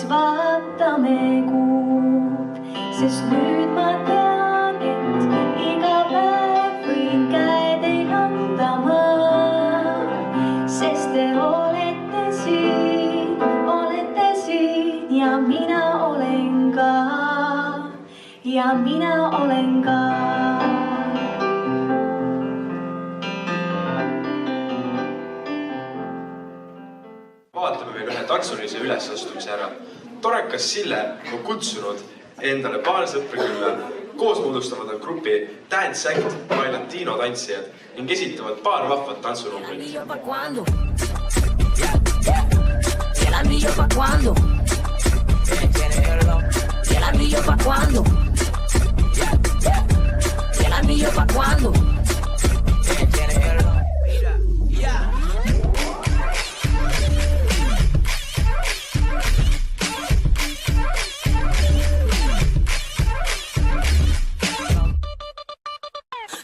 Vaatame kuud, sest nüüd ma tean, et iga päev võin käed ei anda ma, sest te olete siin ja mina olen ka, ja mina olen ka. Vaatame veel ühe tantsulise ülesastumise ära. Torekas Sille on kutsunud endale paar sõpra külla. Koos moodustavad nad grupi Dance Act by Latino tantsijad ning esitavad paar vahvat tantsunumbrit.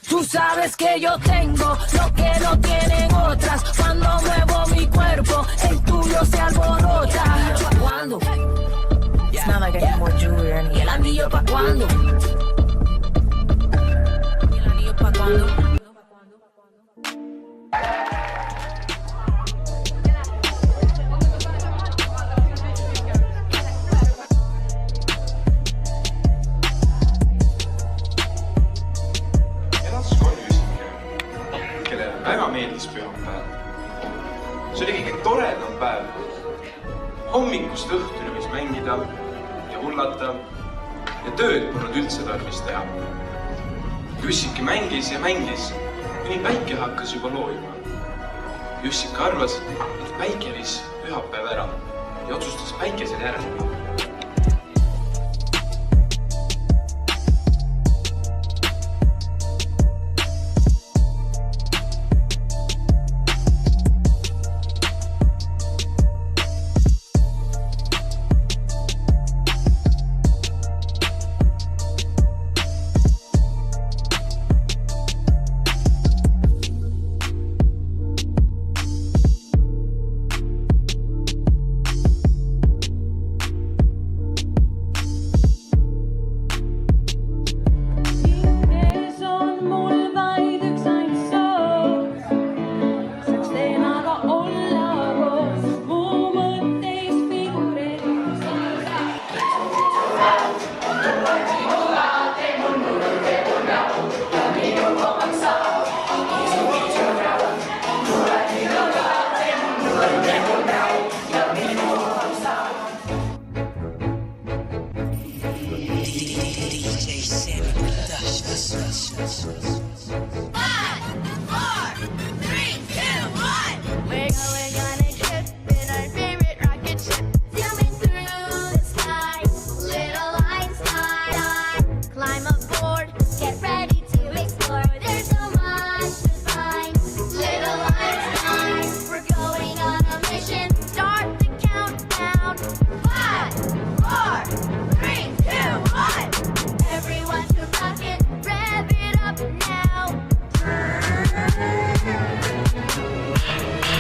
Tú sabes que yo tengo lo que no tienen otras. Cuando muevo mi cuerpo, el tuyo se alborota. ¿Pa' cuándo? It's not like I need more jewelry or anything. ¿Y el anillo pa' cuándo? ¿Y el anillo pa' cuándo? Väga meeldis pühapäev. See oli kõige toredam päev. Hommikust õhtuni võis mängida ja hullata ja tööd polnud üldse tarvis teha. Jussike mängis ja mängis, kuni päike hakkas juba loojuma. Jussike arvas, et päike viis pühapäev ära ja otsustas päikesel järele.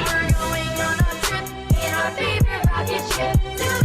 We're going on a trip in our favorite rocket ship.